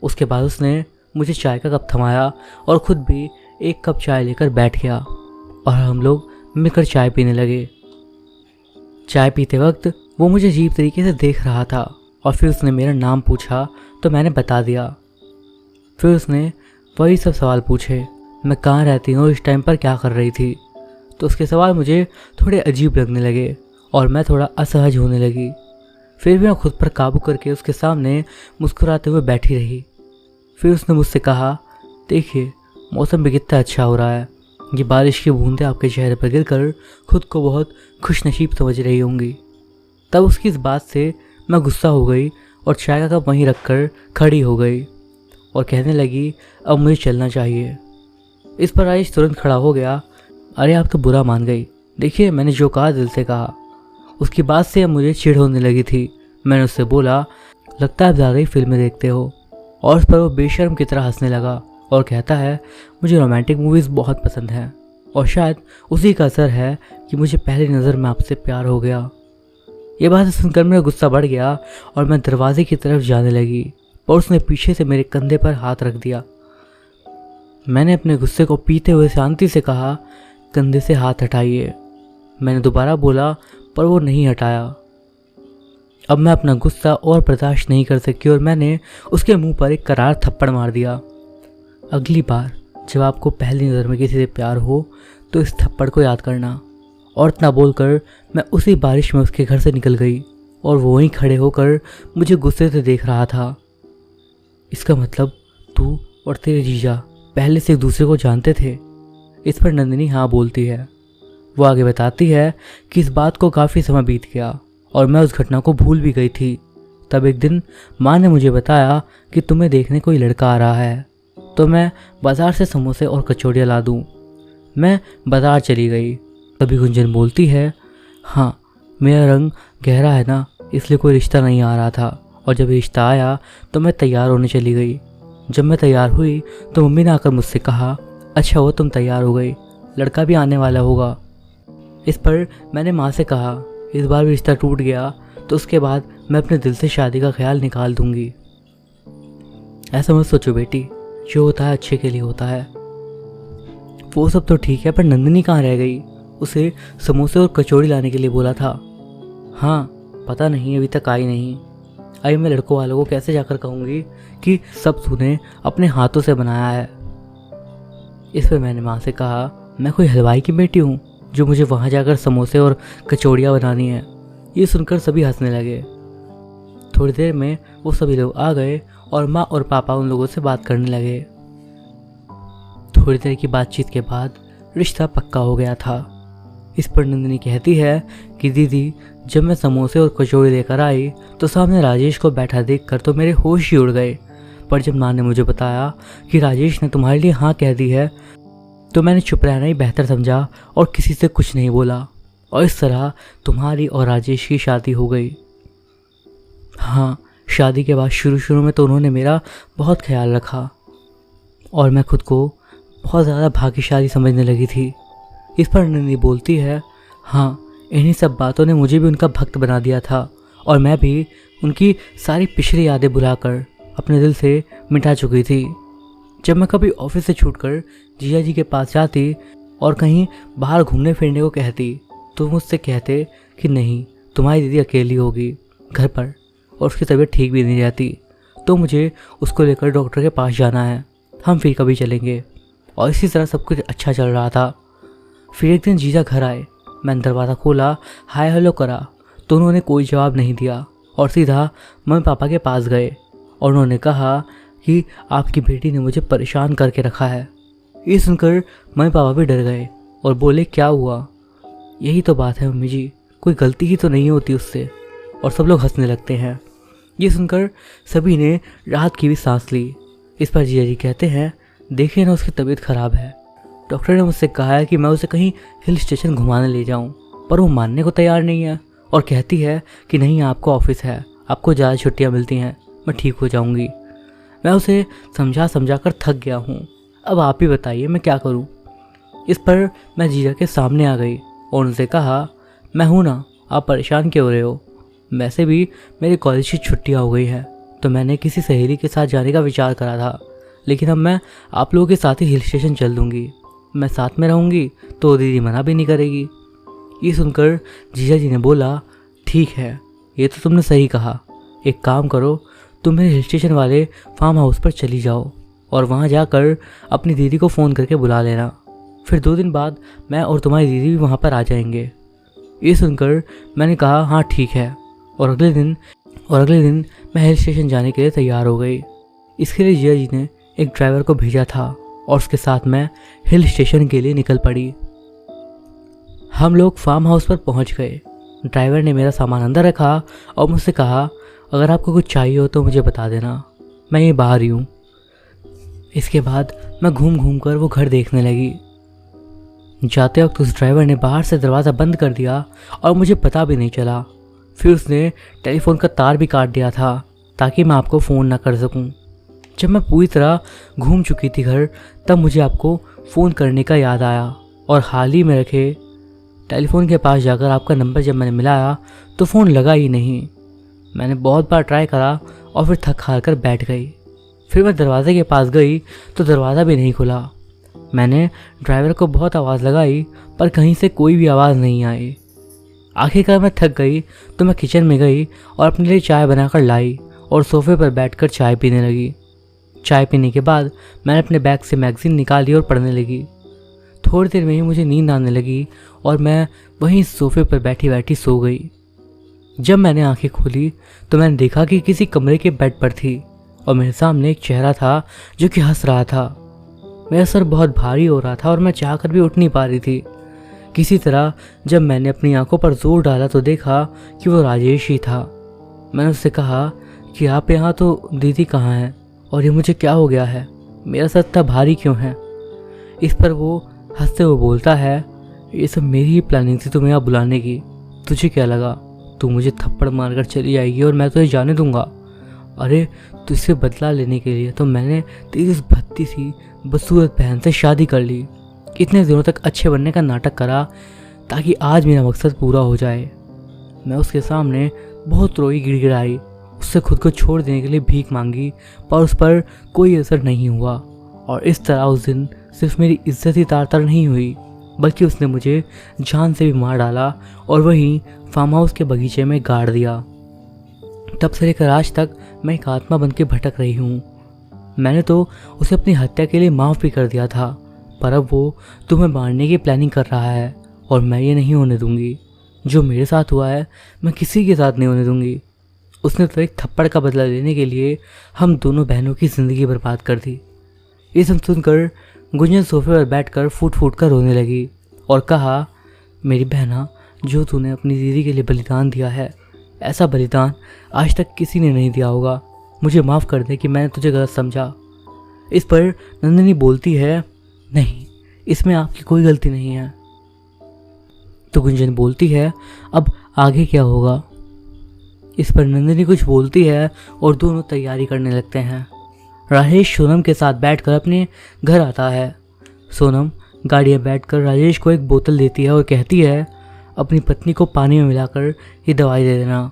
उसके बाद उसने मुझे चाय का कप थमाया और ख़ुद भी एक कप चाय लेकर बैठ गया और हम लोग मिलकर चाय पीने लगे। चाय पीते वक्त वो मुझे अजीब तरीके से देख रहा था और फिर उसने मेरा नाम पूछा तो मैंने बता दिया। फिर उसने वही सब सवाल पूछे, मैं कहाँ रहती हूँ, इस टाइम पर क्या कर रही थी। तो उसके सवाल मुझे थोड़े अजीब लगने लगे और मैं थोड़ा असहज होने लगी। फिर भी मैं खुद पर काबू करके उसके सामने मुस्कुराते हुए बैठी रही। फिर उसने मुझसे कहा, देखिए मौसम भी कितना अच्छा हो रहा है, ये बारिश की बूंदें आपके चेहरे पर गिरकर खुद को बहुत खुशनसीब समझ रही होंगी। तब उसकी इस बात से मैं गुस्सा हो गई और चाय का कप वहीं रखकर खड़ी हो गई और कहने लगी, अब मुझे चलना चाहिए। इस पर आयुष तुरंत खड़ा हो गया, अरे आप तो बुरा मान गई, देखिए मैंने जो कहा दिल से कहा। उसकी बात से अब मुझे चिढ़ होने लगी थी। मैंने उससे बोला, लगता है आप ज़्यादा ही फिल्में देखते हो। और उस पर वो बेशर्म की तरह हंसने लगा और कहता है, मुझे रोमांटिक मूवीज़ बहुत पसंद हैं और शायद उसी का असर है कि मुझे पहली नज़र में आपसे प्यार हो गया। ये बात सुनकर मेरा गुस्सा बढ़ गया और मैं दरवाजे की तरफ जाने लगी पर उसने पीछे से मेरे कंधे पर हाथ रख दिया। मैंने अपने गुस्से को पीते हुए शांति से कहा, कंधे से हाथ हटाइए। मैंने दोबारा बोला पर वो नहीं हटाया। अब मैं अपना गुस्सा और बर्दाश्त नहीं कर सकी और मैंने उसके मुंह पर एक करार थप्पड़ मार दिया। अगली बार जब आपको पहली नज़र में किसी से प्यार हो तो इस थप्पड़ को याद करना। और इतना बोलकर मैं उसी बारिश में उसके घर से निकल गई और वो वहीं खड़े होकर मुझे गुस्से से देख रहा था। इसका मतलब तू और तेरे जीजा पहले से एक दूसरे को जानते थे? इस पर नंदिनी हाँ बोलती है। वो आगे बताती है कि इस बात को काफ़ी समय बीत गया और मैं उस घटना को भूल भी गई थी। तब एक दिन माँ ने मुझे बताया कि तुम्हें देखने कोई लड़का आ रहा है, तो मैं बाज़ार से समोसे और कचौड़ियाँ ला दूँ। मैं बाज़ार चली गई। तभी गुंजन बोलती है, हाँ मेरा रंग गहरा है ना, इसलिए कोई रिश्ता नहीं आ रहा था और जब रिश्ता आया तो मैं तैयार होने चली गई। जब मैं तैयार हुई तो मम्मी ने आकर मुझसे कहा, अच्छा वो तुम तैयार हो गई, लड़का भी आने वाला होगा। इस पर मैंने माँ से कहा, इस बार भी रिश्ता टूट गया तो उसके बाद मैं अपने दिल से शादी का ख्याल निकाल दूंगी। ऐसा मत सोचो बेटी, जो होता है अच्छे के लिए होता है। वो सब तो ठीक है पर नंदिनी कहाँ रह गई? उसे समोसे और कचौड़ी लाने के लिए बोला था। हाँ पता नहीं, अभी तक आई नहीं। आई मैं लड़कों वालों को कैसे जाकर कहूँगी कि सब तूने अपने हाथों से बनाया है। इस पर मैंने माँ से कहा, मैं कोई हलवाई की बेटी हूँ जो मुझे वहाँ जाकर समोसे और कचौड़ियाँ बनानी है। ये सुनकर सभी हंसने लगे। थोड़ी देर में वो सभी लोग आ गए और माँ और पापा उन लोगों से बात करने लगे। थोड़ी देर की बातचीत के बाद रिश्ता पक्का हो गया था। इस पर नंदिनी कहती है कि दीदी जब मैं समोसे और कचौड़ी लेकर आई तो सामने राजेश को बैठा देखकर तो मेरे होश ही उड़ गए। पर जब माँ ने मुझे बताया कि राजेश ने तुम्हारे लिए हाँ कह दी है तो मैंने चुप रहना ही बेहतर समझा और किसी से कुछ नहीं बोला और इस तरह तुम्हारी और राजेश की शादी हो गई। हाँ, शादी के बाद शुरू में तो उन्होंने मेरा बहुत ख्याल रखा और मैं खुद को बहुत ज़्यादा भाग्यशाली समझने लगी थी। इस पर नंदिनी बोलती है, हाँ इन्हीं सब बातों ने मुझे भी उनका भक्त बना दिया था और मैं भी उनकी सारी पिछली यादें भुलाकर अपने दिल से मिटा चुकी थी। जब मैं कभी ऑफिस से छूटकर जीजा जी के पास जाती और कहीं बाहर घूमने फिरने को कहती तो मुझसे कहते कि नहीं, तुम्हारी दीदी अकेली होगी घर पर और उसकी तबीयत ठीक भी नहीं रहती, तो मुझे उसको लेकर डॉक्टर के पास जाना है, हम फिर कभी चलेंगे। और इसी तरह सब कुछ अच्छा चल रहा था। फिर एक दिन जीजा घर आए, मैंने दरवाज़ा खोला, हाय हेलो करा तो उन्होंने कोई जवाब नहीं दिया और सीधा मम्मी पापा के पास गए और उन्होंने कहा कि आपकी बेटी ने मुझे परेशान करके रखा है। ये सुनकर मम्मी पापा भी डर गए और बोले क्या हुआ? यही तो बात है मम्मी जी, कोई गलती ही तो नहीं होती उससे। और सब लोग हंसने लगते हैं। ये सुनकर सभी ने राहत की भी सांस ली। इस पर जीजा जी कहते हैं देखिए ना, उसकी तबीयत ख़राब है, डॉक्टर ने मुझसे कहा है कि मैं उसे कहीं हिल स्टेशन घुमाने ले जाऊं, पर वो मानने को तैयार नहीं है और कहती है कि नहीं, आपको ऑफिस है, आपको ज़्यादा छुट्टियां मिलती हैं, मैं ठीक हो जाऊंगी। मैं उसे समझा कर थक गया हूँ, अब आप ही बताइए मैं क्या करूँ। इस पर मैं जीजा के सामने आ गई और उनसे कहा मैं हूँ ना, आप परेशान क्यों हो रहे हो? वैसे भी मेरी कॉलेज की छुट्टियाँ हो गई हैं तो मैंने किसी सहेली के साथ जाने का विचार करा था, लेकिन अब मैं आप लोगों के साथ ही हिल स्टेशन चल दूँगी। मैं साथ में रहूँगी तो दीदी मना भी नहीं करेगी। ये सुनकर जीजा जी ने बोला ठीक है, ये तो तुमने सही कहा, एक काम करो, तुम मेरे हिल स्टेशन वाले फार्म हाउस पर चली जाओ और वहाँ जाकर अपनी दीदी को फ़ोन करके बुला लेना। फिर 2 दिन बाद मैं और तुम्हारी दीदी भी वहाँ पर आ जाएंगे। ये सुनकर मैंने कहा हाँ ठीक है और अगले दिन मैं हिल स्टेशन जाने के लिए तैयार हो गई। इसके लिए जीजा जी ने एक ड्राइवर को भेजा था और उसके साथ मैं हिल स्टेशन के लिए निकल पड़ी। हम लोग फार्म हाउस पर पहुंच गए। ड्राइवर ने मेरा सामान अंदर रखा और मुझसे कहा अगर आपको कुछ चाहिए हो तो मुझे बता देना, मैं ये बाहर ही हूँ। इसके बाद मैं घूम कर वो घर देखने लगी। जाते वक्त उस ड्राइवर ने बाहर से दरवाज़ा बंद कर दिया और मुझे पता भी नहीं चला। फिर उसने टेलीफोन का तार भी काट दिया था ताकि मैं आपको फ़ोन ना कर सकूं। जब मैं पूरी तरह घूम चुकी थी घर, तब मुझे आपको फ़ोन करने का याद आया और हाल ही में रखे टेलीफोन के पास जाकर आपका नंबर जब मैंने मिलाया तो फ़ोन लगा ही नहीं। मैंने बहुत बार ट्राई करा और फिर थक हार कर बैठ गई। फिर मैं दरवाजे के पास गई तो दरवाज़ा भी नहीं खुला। मैंने ड्राइवर को बहुत आवाज़ लगाई पर कहीं से कोई भी आवाज़ नहीं आई। आखिरकार मैं थक गई तो मैं किचन में गई और अपने लिए चाय बनाकर लाई और सोफे पर बैठकर चाय पीने लगी। चाय पीने के बाद मैंने अपने बैग से मैगज़ीन निकाली और पढ़ने लगी। थोड़ी देर में ही मुझे नींद आने लगी और मैं वहीं सोफे पर बैठी बैठी सो गई। जब मैंने आंखें खोली तो मैंने देखा कि किसी कमरे के बेड पर थी और मेरे सामने एक चेहरा था जो कि हंस रहा था। मेरा सर बहुत भारी हो रहा था और मैं चाहकर भी उठ नहीं पा रही थी। किसी तरह जब मैंने अपनी आंखों पर जोर डाला तो देखा कि वो राजेश ही था। मैंने उससे कहा कि आप यहाँ, तो दीदी कहाँ हैं और ये मुझे क्या हो गया है, मेरा सर इतना भारी क्यों है? इस पर वो हंसते हुए बोलता है ये सब मेरी ही प्लानिंग थी तुम्हें यहाँ बुलाने की, तुझे क्या लगा तू मुझे थप्पड़ मारकर चली जाएगी और मैं तुझे जाने दूंगा? अरे तुझसे बदला लेने के लिए तो मैंने तेरी इस भद्दी सी बदसूरत बहन से शादी कर ली। इतने दिनों तक अच्छे बनने का नाटक करा ताकि आज मेरा मकसद पूरा हो जाए। मैं उसके सामने बहुत रोई, गिड़गिड़ाई, उससे खुद को छोड़ देने के लिए भीख मांगी पर उस पर कोई असर नहीं हुआ। और इस तरह उस दिन सिर्फ मेरी इज्जत ही तार-तार नहीं हुई बल्कि उसने मुझे जान से भी मार डाला और वहीं फार्म हाउस के बगीचे में गाड़ दिया। तब से लेकर आज तक मैं एक आत्मा बन के भटक रही हूँ। मैंने तो उसे अपनी हत्या के लिए माफ़ भी कर दिया था, पर अब वो तुम्हें मारने की प्लानिंग कर रहा है और मैं ये नहीं होने दूंगी। जो मेरे साथ हुआ है मैं किसी के साथ नहीं होने दूंगी। उसने तो एक थप्पड़ का बदला लेने के लिए हम दोनों बहनों की ज़िंदगी बर्बाद कर दी। ये सब सुनकर गुंजन सोफे पर बैठकर फूट फूट कर रोने लगी और कहा मेरी बहना, जो तूने अपनी दीदी के लिए बलिदान दिया है, ऐसा बलिदान आज तक किसी ने नहीं दिया होगा। मुझे माफ़ कर दे कि मैंने तुझे गलत समझा। इस पर नंदिनी बोलती है नहीं, इसमें आपकी कोई गलती नहीं है। तो गुंजन बोलती है अब आगे क्या होगा? इस पर नंदिनी कुछ बोलती है और दोनों तैयारी करने लगते हैं। राजेश सोनम के साथ बैठकर अपने घर आता है। सोनम गाड़ी में बैठकर राजेश को एक बोतल देती है और कहती है अपनी पत्नी को पानी में मिलाकर ये दवाई दे देना,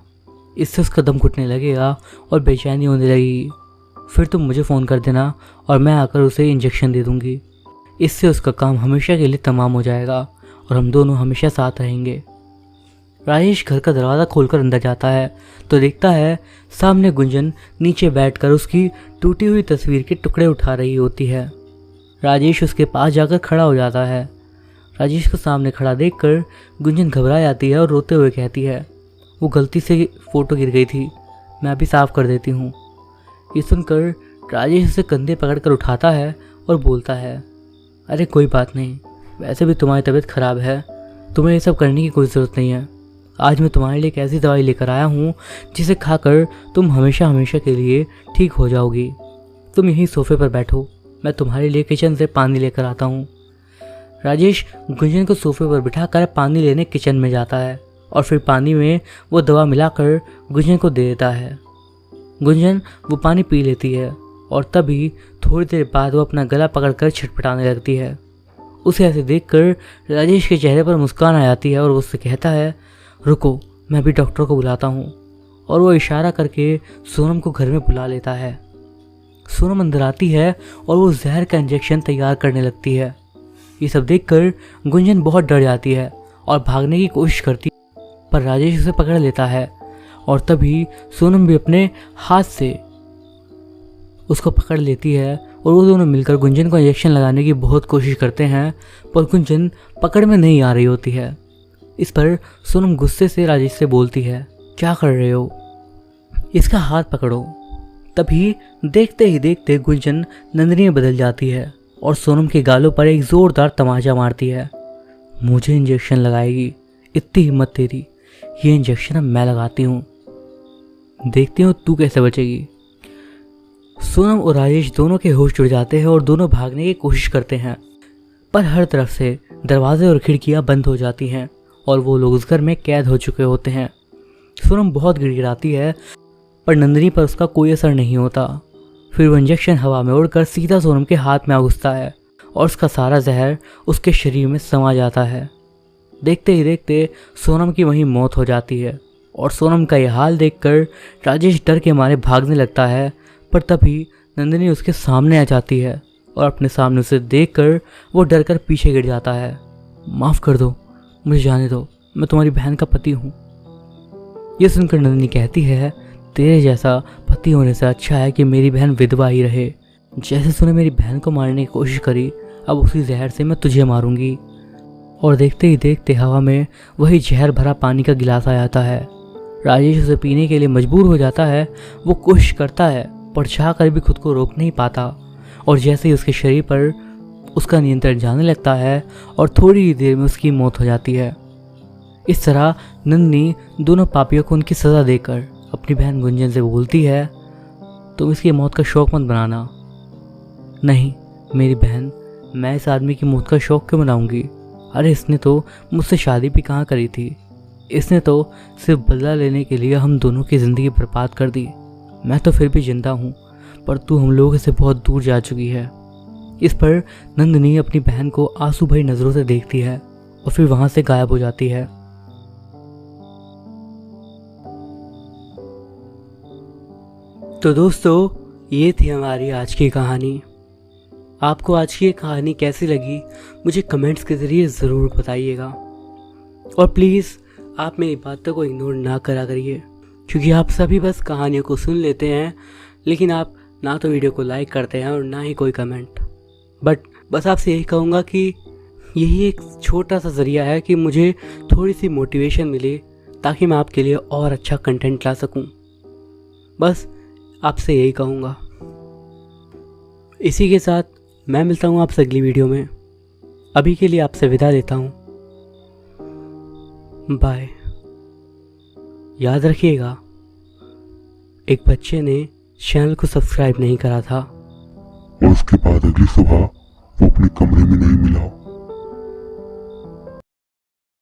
इससे उसका दम घुटने लगेगा और बेचैनी होने लगेगी। फिर तुम मुझे फ़ोन कर देना और मैं आकर उसे इंजेक्शन दे दूँगी। इससे उसका काम हमेशा के लिए तमाम हो जाएगा और हम दोनों हमेशा साथ रहेंगे। राजेश घर का दरवाज़ा खोलकर अंदर जाता है तो देखता है सामने गुंजन नीचे बैठकर उसकी टूटी हुई तस्वीर के टुकड़े उठा रही होती है। राजेश उसके पास जाकर खड़ा हो जाता है। राजेश को सामने खड़ा देखकर गुंजन घबरा जाती है और रोते हुए कहती है, वो गलती से फ़ोटो गिर गई थी, मैं अभी साफ़ कर देती हूँ। ये सुनकर राजेश उसे कंधे पकड़कर उठाता है और बोलता है, अरे कोई बात नहीं, वैसे भी तुम्हारी तबीयत ख़राब है, तुम्हें ये सब करने की कोई ज़रूरत नहीं है। आज मैं तुम्हारे लिए एक ऐसी दवाई लेकर आया हूँ जिसे खाकर तुम हमेशा हमेशा के लिए ठीक हो जाओगी। तुम यहीं सोफे पर बैठो, मैं तुम्हारे लिए किचन से पानी लेकर आता हूँ। राजेश गुंजन को सोफे पर बिठाकर पानी लेने किचन में जाता है और फिर पानी में वो दवा मिलाकर गुंजन को दे देता है। गुंजन वो पानी पी लेती है और तभी थोड़ी देर बाद वो अपना गला पकड़कर छटपटाने लगती है। उसे ऐसे देखकर राजेश के चेहरे पर मुस्कान आ जाती है और वो उससे कहता है, रुको, मैं अभी डॉक्टर को बुलाता हूँ। और वो इशारा करके सोनम को घर में बुला लेता है। सोनम अंदर आती है और वो जहर का इंजेक्शन तैयार करने लगती है। ये सब देखकर गुंजन बहुत डर जाती है और भागने की कोशिश करती है, पर राजेश उसे पकड़ लेता है और तभी सोनम भी अपने हाथ से उसको पकड़ लेती है और वो दोनों मिलकर गुंजन को इंजेक्शन लगाने की बहुत कोशिश करते हैं, पर गुंजन पकड़ में नहीं आ रही होती है। इस पर सोनम गुस्से से राजेश से बोलती है, क्या कर रहे हो, इसका हाथ पकड़ो। तभी देखते ही देखते गुंजन नंदिनी में बदल जाती है और सोनम के गालों पर एक ज़ोरदार तमाचा मारती है। मुझे इंजेक्शन लगाएगी, इतनी हिम्मत तेरी, ये इंजेक्शन अब मैं लगाती हूँ, देखती हूँ तू कैसे बचेगी। सोनम और राजेश दोनों के होश उड़ जाते हैं और दोनों भागने की कोशिश करते हैं, पर हर तरफ से दरवाजे और खिड़कियाँ बंद हो जाती हैं और वो लोग उस घर में कैद हो चुके होते हैं। सोनम बहुत गिड़गिड़ाती है पर नंदिनी पर उसका कोई असर नहीं होता। फिर वो इंजेक्शन हवा में उड़कर सीधा सोनम के हाथ में आ घुसता है और उसका सारा जहर उसके शरीर में समा जाता है। देखते ही देखते सोनम की वहीं मौत हो जाती है और सोनम का यह हाल देखकर राजेश डर के मारे भागने लगता है, पर तभी नंदिनी उसके सामने आ जाती है और अपने सामने उसे देखकर वो डर कर पीछे गिर जाता है। माफ़ कर दो, मुझे जाने दो, मैं तुम्हारी बहन का पति हूँ। ये सुनकर नंदिनी कहती है, तेरे जैसा पति होने से अच्छा है कि मेरी बहन विधवा ही रहे। जैसे तूने मेरी बहन को मारने की कोशिश करी, अब उसी जहर से मैं तुझे मारूंगी। और देखते ही देखते हवा में वही जहर भरा पानी का गिलास आ जाता है। राजेश उसे पीने के लिए मजबूर हो जाता है। वो कोशिश करता है पर चाह कर भी खुद को रोक नहीं पाता और जैसे ही उसके शरीर पर उसका नियंत्रण जाने लगता है और थोड़ी ही देर में उसकी मौत हो जाती है। इस तरह नंदिनी दोनों पापियों को उनकी सज़ा देकर अपनी बहन गुंजन से बोलती है, तुम इसकी मौत का शौक मत बनाना। नहीं मेरी बहन, मैं इस आदमी की मौत का शौक क्यों बनाऊंगी? अरे इसने तो मुझसे शादी भी कहाँ करी थी, इसने तो सिर्फ बदला लेने के लिए हम दोनों की ज़िंदगी बर्बाद कर दी। मैं तो फिर भी जिंदा हूँ, पर तू हम लोगों से बहुत दूर जा चुकी है। इस पर नंदिनी अपनी बहन को आंसू भरी नज़रों से देखती है और फिर वहाँ से गायब हो जाती है। तो दोस्तों, ये थी हमारी आज की कहानी। आपको आज की कहानी कैसी लगी मुझे कमेंट्स के ज़रिए ज़रूर बताइएगा और प्लीज़ आप मेरी बातों को इग्नोर ना करा करिए, क्योंकि आप सभी बस कहानियों को सुन लेते हैं लेकिन आप ना तो वीडियो को लाइक करते हैं और ना ही कोई कमेंट। बट बस आपसे यही कहूँगा कि यही एक छोटा सा ज़रिया है कि मुझे थोड़ी सी मोटिवेशन मिले ताकि मैं आपके लिए और अच्छा कंटेंट ला सकूँ। बस आपसे यही कहूँगा। इसी के साथ मैं मिलता हूँ आपसे अगली वीडियो में। अभी के लिए आपसे विदा लेता हूँ। बाय। याद रखिएगा, एक बच्चे ने चैनल को सब्सक्राइब नहीं करा था और उसके बाद अगली सुबह वो अपने कमरे में नहीं मिला।